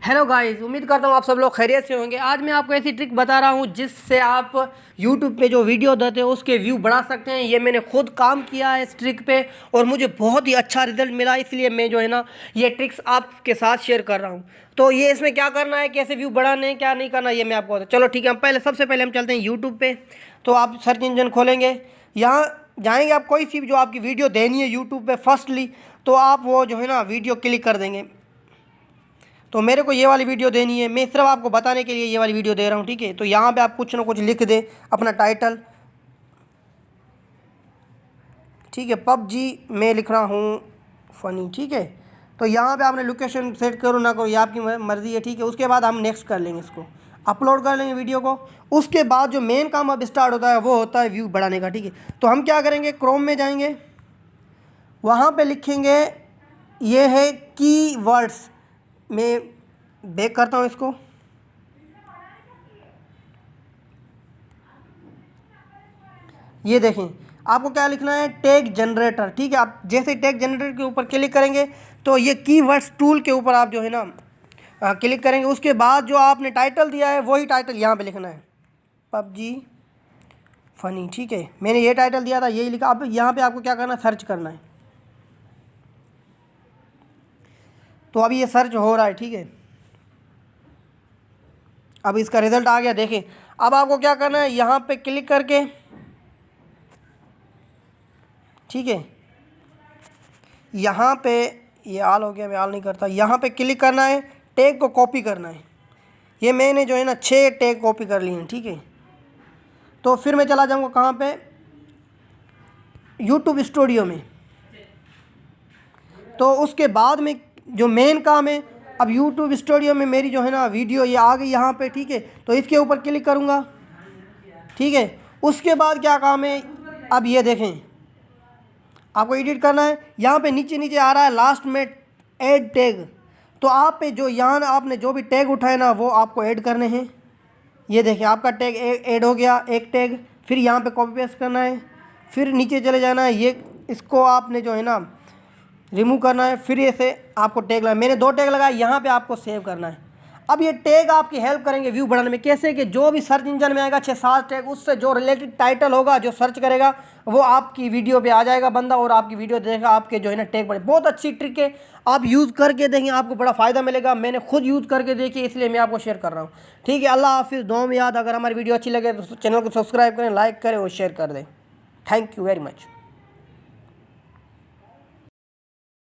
Hello guys, उम्मीद करता हूँ आप सब लोग खैरियत से होंगे। आज मैं आपको ऐसी ट्रिक बता रहा हूँ जिससे आप YouTube पे जो वीडियो देते हो उसके व्यू बढ़ा सकते हैं। ये मैंने खुद काम किया है इस ट्रिक पे और मुझे बहुत ही अच्छा रिजल्ट मिला, इसलिए मैं जो है ना ये ट्रिक्स आपके साथ शेयर कर रहा हूँ। तो ये इसमें क्या करना है, कैसे व्यू बढ़ाने हैं, क्या नहीं करना, ये मैं आपको चलो ठीक है। हम सबसे पहले हम चलते हैं यूट्यूब पे। तो आप सर्च इंजन खोलेंगे, यहाँ जाएंगे, आप कोई सी जो आपकी वीडियो देनी है यूट्यूब पे फर्स्टली, तो आप वो जो है ना वीडियो क्लिक कर देंगे। तो मेरे को ये वाली वीडियो देनी है, मैं सिर्फ आपको बताने के लिए ये वाली वीडियो दे रहा हूँ, ठीक है। तो यहाँ पे आप कुछ ना कुछ लिख दें अपना टाइटल, ठीक है। पबजी मैं लिख रहा हूँ फ़नी, ठीक है। तो यहाँ पे आपने लोकेशन सेट करो ना करो, ये आपकी मर्ज़ी है, ठीक है। उसके बाद हम नेक्स्ट कर लेंगे, इसको अपलोड कर लेंगे वीडियो को। उसके बाद जो मेन काम अब स्टार्ट होता है वो होता है व्यू बढ़ाने का, ठीक है। तो हम क्या करेंगे, क्रोम में जाएंगे, वहाँ पे लिखेंगे, ये है कीवर्ड्स। मैं बैक करता हूँ इसको, ये देखें आपको क्या लिखना है, टैग जनरेटर, ठीक है। आप जैसे टैग जनरेटर के ऊपर क्लिक करेंगे तो ये कीवर्ड्स टूल के ऊपर आप जो है ना क्लिक करेंगे। उसके बाद जो आपने टाइटल दिया है वही टाइटल यहाँ पे लिखना है, पबजी फ़नी, ठीक है। मैंने ये टाइटल दिया था, यही लिखा। अब यहाँ पे आपको क्या करना है, सर्च करना है। तो अभी ये सर्च हो रहा है, ठीक है। अब इसका रिज़ल्ट आ गया, देखें। अब आपको क्या करना है, यहाँ पे क्लिक करके, ठीक है, यहाँ पे ये आल हो गया, मैं आल नहीं करता, यहाँ पे क्लिक करना है, टैग को कॉपी करना है। ये मैंने जो है ना 6 टैग कॉपी कर लिए हैं, ठीक है। तो फिर मैं चला जाऊँगा कहाँ पे, यूट्यूब स्टूडियो में। तो उसके बाद में जो मेन काम है, अब यूट्यूब स्टूडियो में मेरी जो है ना वीडियो ये आ गई यहाँ पे, ठीक है। तो इसके ऊपर क्लिक करूँगा, ठीक है। उसके बाद क्या काम है, अब ये देखें, आपको एडिट करना है। यहाँ पे नीचे नीचे आ रहा है लास्ट में ऐड टैग, तो आप पे जो यहाँ आपने जो भी टैग उठाए ना वो आपको ऐड करने हैं। ये देखिए आपका टैग ऐड हो गया, एक टैग। फिर यहाँ पे कॉपी पेस्ट करना है, फिर नीचे चले जाना है, ये इसको आपने जो है ना रिमूव करना है। फिर ऐसे आपको टैग लगा, मैंने 2 टैग लगाए, यहाँ पे आपको सेव करना है। अब ये टैग आपकी हेल्प करेंगे व्यू बढ़ाने में। कैसे कि जो भी सर्च इंजन में आएगा 6-7 टैग, उससे जो रिलेटेड टाइटल होगा, जो सर्च करेगा वो आपकी वीडियो पे आ जाएगा बंदा, और आपकी वीडियो देखेगा, आपके जो है ना टैग बढ़े। बहुत अच्छी ट्रिक है, आप यूज़ करके देखें, आपको बड़ा फ़ायदा मिलेगा। मैंने खुद यूज़ करके देखी, इसलिए मैं आपको शेयर कर रहा हूँ, ठीक है। अल्लाह हाफिज़, दुआ में याद। अगर हमारी वीडियो अच्छी लगे तो चैनल को सब्सक्राइब करें, लाइक करें और शेयर कर दें। Thank you very much.